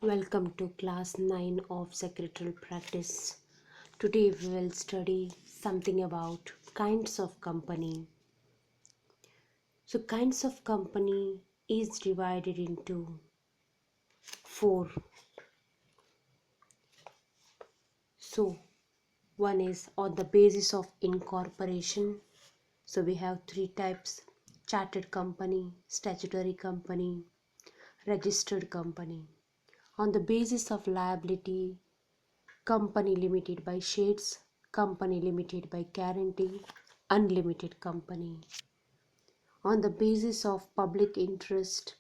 Welcome to class 9 of Secretarial practice. Today we will study something about kinds of company. So kinds of company is divided into four. So one is on the basis of incorporation. So we have three types: chartered company, statutory company, registered company. On the basis of liability, company limited by shares, company limited by guarantee, unlimited company. On the basis of public interest,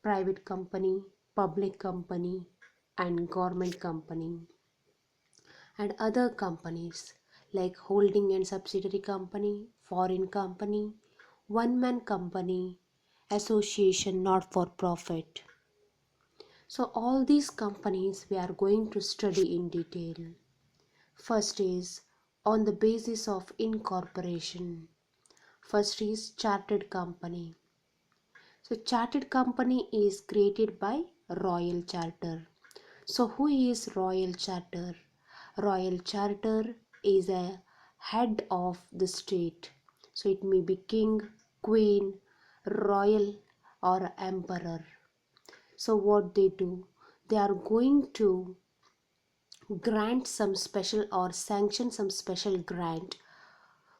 private company, public company, and government company. And other companies like holding and subsidiary company, foreign company, one-man company, association not for profit. So all these companies we are going to study in detail. First is on the basis of incorporation. First is chartered company. So chartered company is created by Royal Charter. So who is Royal Charter? Royal Charter is a head of the state. So it may be king, queen, royal or emperor. So what they do? They are going to grant some special or sanction some special grant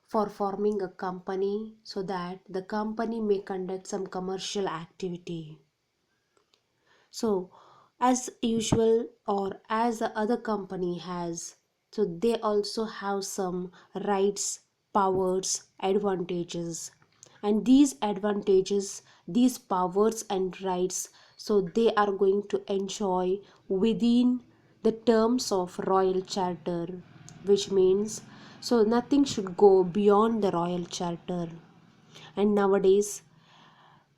for forming a company so that the company may conduct some commercial activity. So as usual or as the other company has, so they also have some rights, powers, advantages, and these advantages, these powers and rights, so they are going to enjoy within the terms of Royal Charter, which means so nothing should go beyond the Royal Charter. And nowadays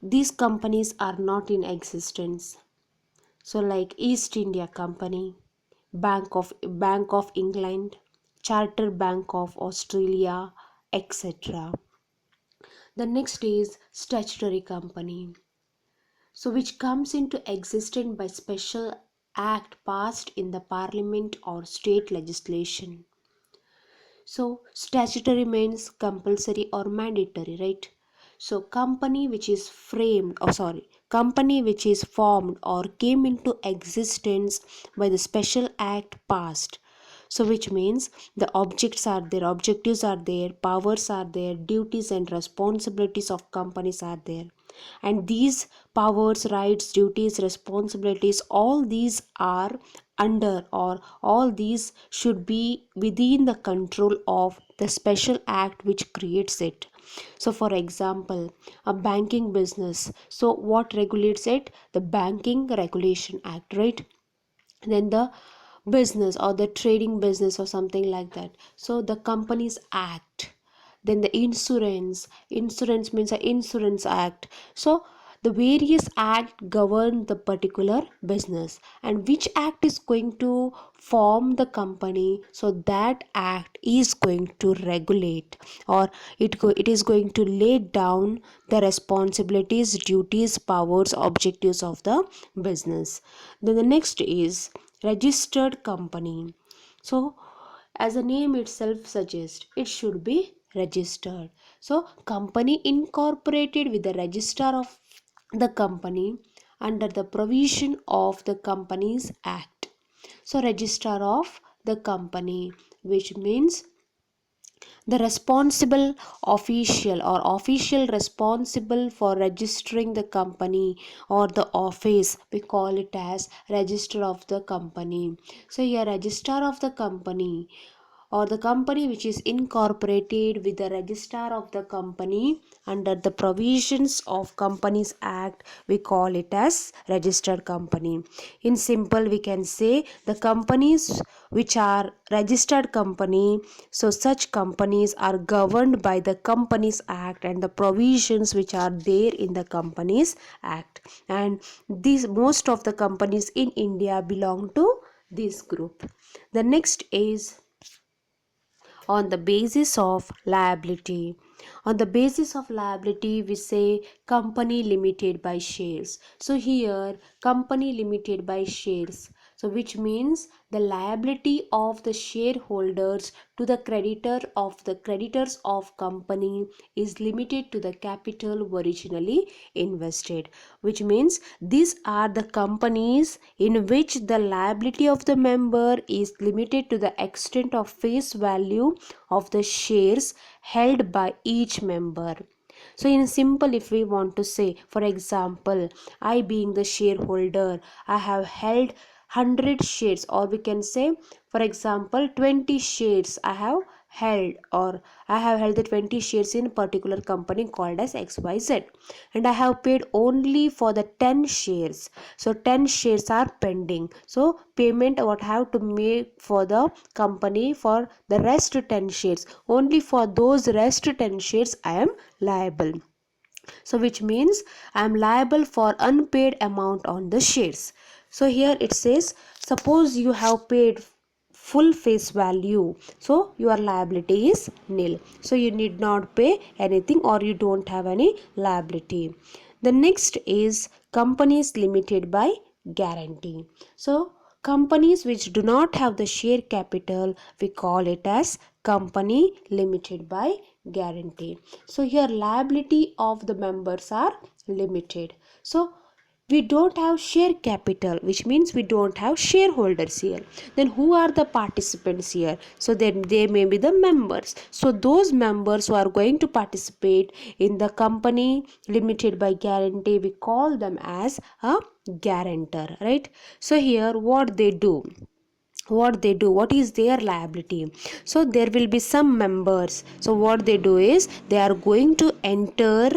these companies are not in existence. So like East India Company, Bank of England, Charter Bank of Australia, etc. The next is statutory company. So which comes into existence by special act passed in the parliament or state legislation. So statutory means compulsory or mandatory, right? So company which is company which is formed or came into existence by the special act passed. So which means the objectives are there, powers are there, duties and responsibilities of companies are there. And these powers, rights, duties, responsibilities, all these are under or all these should be within the control of the special act which creates it. So for example, a banking business, so what regulates it? The Banking Regulation Act, right? Then the business or the trading business or something like that, so the Companies Act. Then the insurance means an insurance act. So the various act govern the particular business, and which act is going to form the company, so that act is going to regulate or it is going to lay down the responsibilities, duties, powers, objectives of the business. Then the next is registered company. So as the name itself suggests, it should be registered. So company incorporated with the register of the company under the provision of the Companies Act. So register of the company, which means the responsible official or official responsible for registering the company or the office, we call it as register of the company. So here register of the company or the company which is incorporated with the register of the company under the provisions of Companies Act, we call it as registered company. In simple, we can say the companies which are registered company, so such companies are governed by the Companies Act and the provisions which are there in the Companies Act. And these most of the companies in India belong to this group. The next is on the basis of liability. On the basis of liability, we say company limited by shares. So here company limited by shares. So which means the liability of the shareholders to the creditors of company is limited to the capital originally invested, which means these are the companies in which the liability of the member is limited to the extent of face value of the shares held by each member. So in simple, if we want to say, for example, I being the shareholder, I have held 100 shares, or we can say, for example, 20 shares I have held, or I have held the 20 shares in a particular company called as XYZ, and I have paid only for the 10 shares. So 10 shares are pending. So payment what I have to make for the company for the rest 10 shares, only for those rest 10 shares I am liable. So which means I am liable for unpaid amount on the shares. So here it says, suppose you have paid full face value, so your liability is nil. So you need not pay anything, or you don't have any liability. The next is companies limited by guarantee. So companies which do not have the share capital, we call it as company limited by guarantee. So here liability of the members are limited. So we don't have share capital, which means we don't have shareholders here. Then who are the participants here? So then they may be the members. So those members who are going to participate in the company limited by guarantee, we call them as a guarantor, right? So here what they do, what is their liability? So there will be some members. So what they do is they are going to enter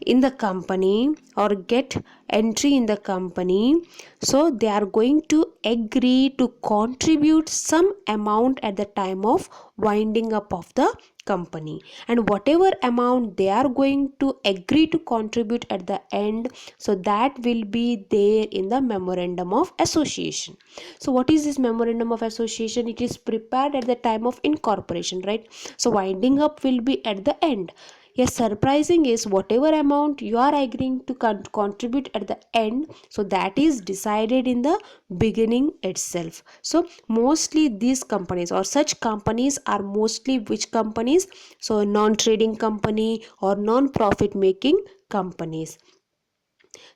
in the company or get entry in the company. So they are going to agree to contribute some amount at the time of winding up of the company, and whatever amount they are going to agree to contribute at the end, so that will be there in the memorandum of association. So what is this memorandum of association? It is prepared at the time of incorporation, right? So winding up will be at the end. Yes, surprising is whatever amount you are agreeing to contribute at the end, so that is decided in the beginning itself. So mostly these companies or such companies are mostly which companies? So non-trading company or non-profit making companies.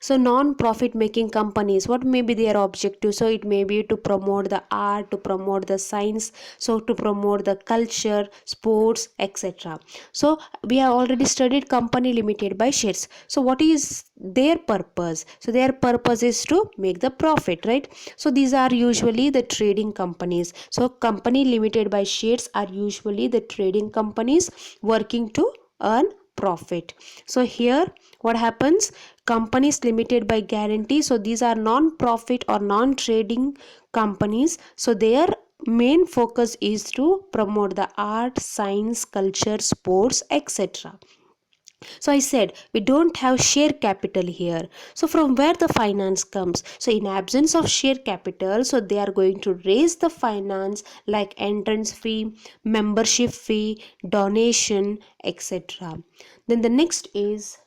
So non-profit making companies, what may be their objective? So it may be to promote the art, to promote the science, so to promote the culture, sports, etc. So we have already studied company limited by shares. So what is their purpose? So their purpose is to make the profit, right? So these are usually the trading companies. So company limited by shares are usually the trading companies working to earn profit. So here what happens? Companies limited by guarantee, so these are non-profit or non-trading companies. So their main focus is to promote the art, science, culture, sports, etc. So I said we don't have share capital here. So from where the finance comes? So in absence of share capital, so they are going to raise the finance like entrance fee, membership fee, donation, etc. Then the next is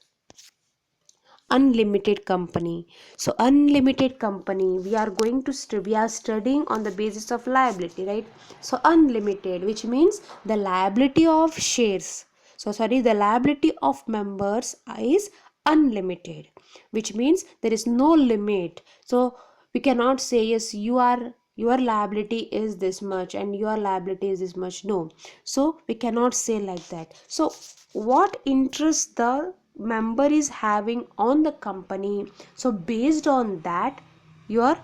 unlimited company. So unlimited company, we are going to we are studying on the basis of liability, right? So unlimited, which means the liability of shares, the liability of members is unlimited, which means there is no limit. So we cannot say yes, your liability is this much and your liability is this much. No, so we cannot say like that. So what interest the member is having on the company, so based on that your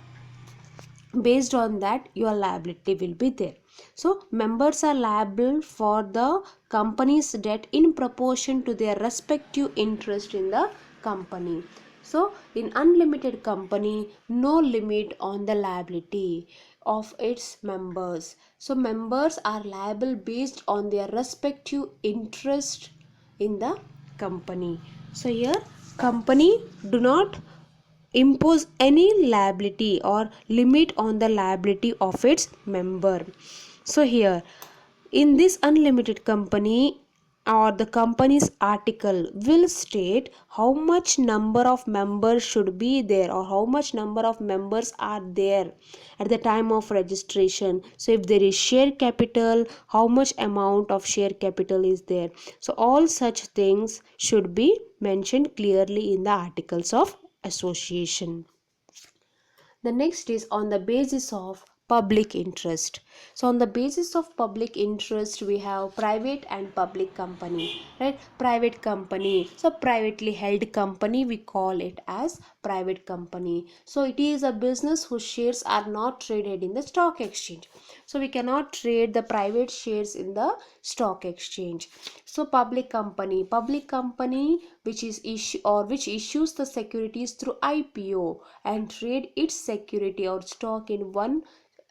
liability will be there. So members are liable for the company's debt in proportion to their respective interest in the company. So in unlimited company, no limit on the liability of its members. So members are liable based on their respective interest in the company. So here company do not impose any liability or limit on the liability of its member. So here in this unlimited company, or the company's article will state how much number of members should be there, or how much number of members are there at the time of registration. So if there is share capital, how much amount of share capital is there. So all such things should be mentioned clearly in the articles of association. The next is on the basis of public interest. So on the basis of public interest, we have private and public company, right? Private company, so privately held company, we call it as private company. So it is a business whose shares are not traded in the stock exchange. So we cannot trade the private shares in the stock exchange. So public company which is issue or which issues the securities through IPO and trade its security or stock in one,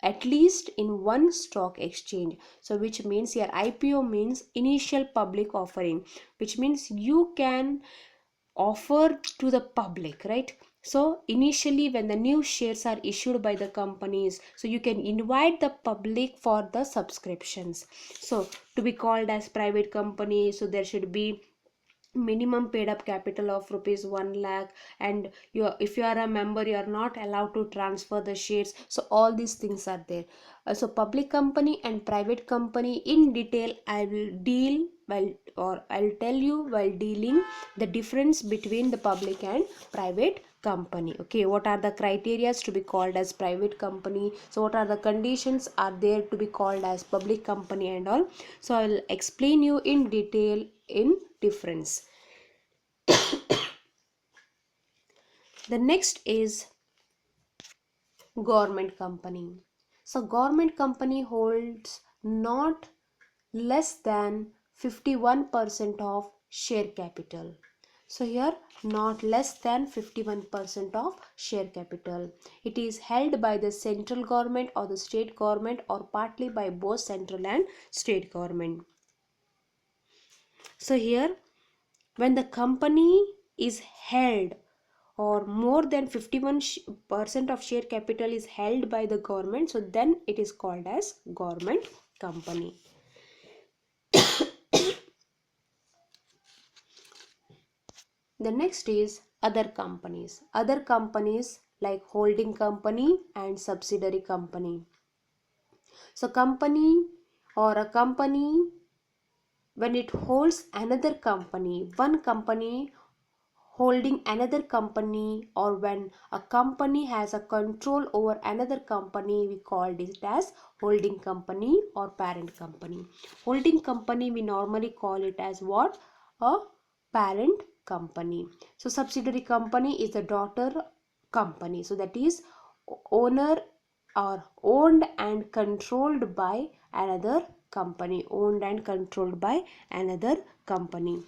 at least in one stock exchange. So which means here IPO means initial public offering, which means you can offer to the public, right? So initially when the new shares are issued by the companies, so you can invite the public for the subscriptions. So to be called as private company, so there should be minimum paid up capital of rupees 1 lakh, and if you are a member, you are not allowed to transfer the shares. So all these things are there. So public company and private company in detail I will deal while, or I'll tell you while dealing the difference between the public and private company. Okay, what are the criteria to be called as private company, so what are the conditions are there to be called as public company and all. So I'll explain you in detail in difference. The next is government company. So government company holds not less than 51% of share capital. So here not less than 51% of share capital. It is held by the central government or the state government, or partly by both central and state government. So here when the company is held, or more than 51% of share capital is held by the government, so then it is called as government company. The next is other companies. Other companies like holding company and subsidiary company. So company, or a company when it holds another company, one company holding another company, or when a company has a control over another company, we call it as holding company or parent company. Holding company we normally call it as what? A parent company. So subsidiary company is the daughter company, so that is owner or owned and controlled by another company, owned and controlled by another company.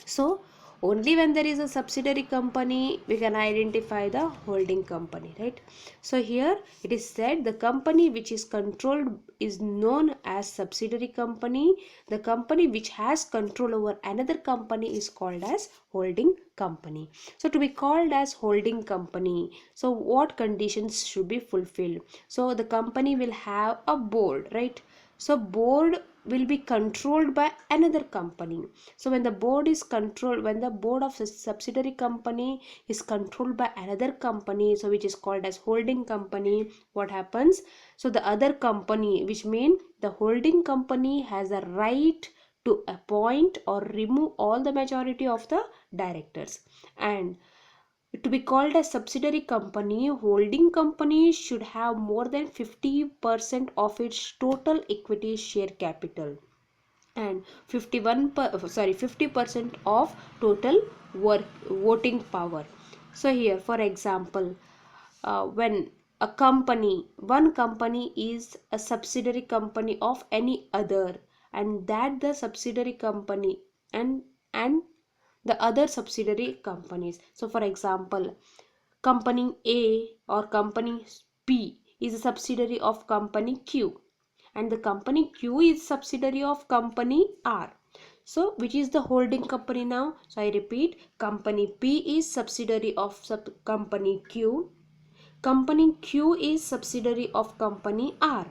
So only when there is a subsidiary company we can identify the holding company, right? So here it is said the company which is controlled is known as subsidiary company. The company which has control over another company is called as holding company. So to be called as holding company, so what conditions should be fulfilled? So the company will have a board, right? So board will be controlled by another company. So when the board is controlled, when the board of a subsidiary company is controlled by another company, so which is called as holding company, what happens? So the other company, which means the holding company, has a right to appoint or remove all the majority of the directors. And to be called a subsidiary company, holding company should have more than 50% of its total equity share capital, and 50% of total voting power. So here for example, when a company, one company is a subsidiary company of any other, and that the subsidiary company and the other subsidiary companies. So for example, company A or company P is a subsidiary of company Q, and the company Q is subsidiary of company R. So which is the holding company now? So I repeat, company P is subsidiary of company Q. Company Q is subsidiary of company R.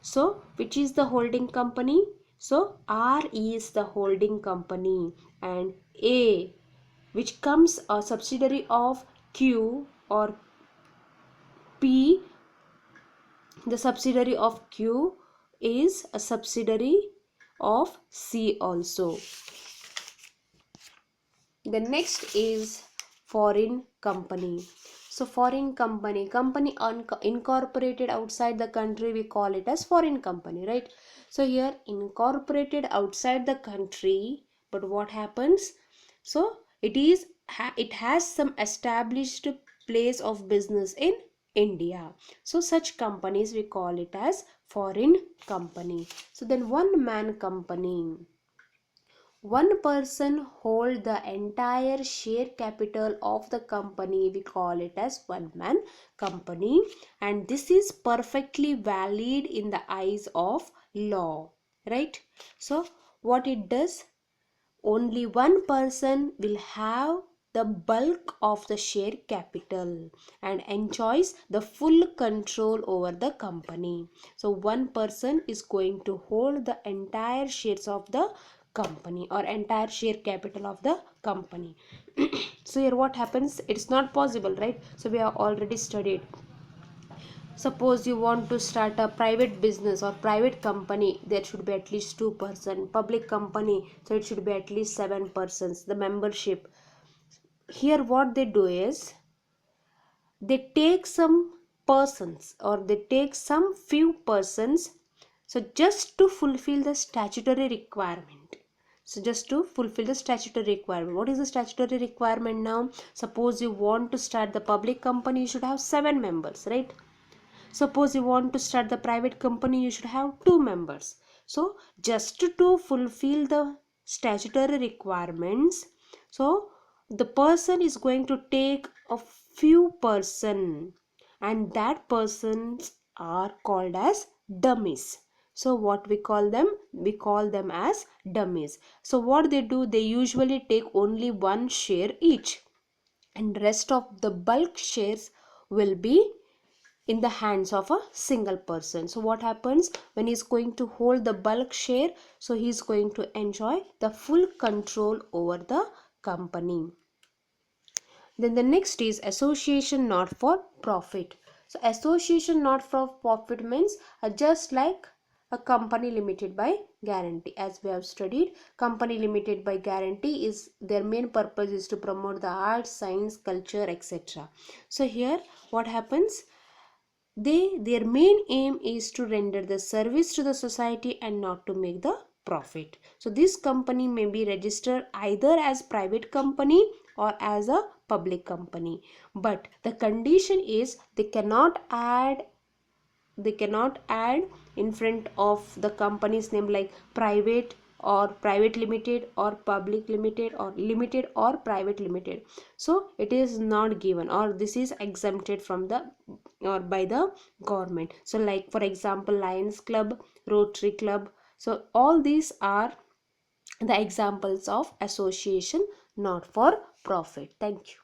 So which is the holding company? So R is the holding company, and A, which comes a subsidiary of Q, or P, the subsidiary of Q, is a subsidiary of C also. The next is foreign company. So foreign company, incorporated outside the country, we call it as foreign company, right? So here incorporated outside the country, but what happens? So it has some established place of business in India. So such companies we call it as foreign company. So then one man company. One person hold the entire share capital of the company, we call it as one man company, and this is perfectly valid in the eyes of law, right? So what it does, only one person will have the bulk of the share capital and enjoys the full control over the company. So one person is going to hold the entire shares of the company or entire share capital of the company. So here what happens, it's not possible, right? So we have already studied, suppose you want to start a private business or private company, there should be at least 2 person. Public company, so it should be at least 7 persons, the membership. Here what they do is, they take some persons or they take some few persons, so just to fulfill the statutory requirement. So just to fulfill the statutory requirement. What is the statutory requirement now? Suppose you want to start the public company, you should have 7 members, right? Suppose you want to start the private company, you should have 2 members. So just to fulfill the statutory requirements, so the person is going to take a few person, and that persons are called as dummies. So what we call them? We call them as dummies. So what they do, they usually take only one share each, and rest of the bulk shares will be in the hands of a single person. So what happens when he's going to hold the bulk share? So he's going to enjoy the full control over the company. Then the next is association not for profit. So association not for profit means just like a company limited by guarantee. As we have studied, company limited by guarantee is their main purpose is to promote the arts, science, culture, etc. So here what happens, their main aim is to render the service to the society and not to make the profit. So this company may be registered either as private company or as a public company, but the condition is they cannot add in front of the company's name like private or private limited or public limited or limited or private limited. So it is not given, or this is exempted from the or by the government. So like for example, Lions Club, Rotary Club, so all these are the examples of association not for profit. Thank you.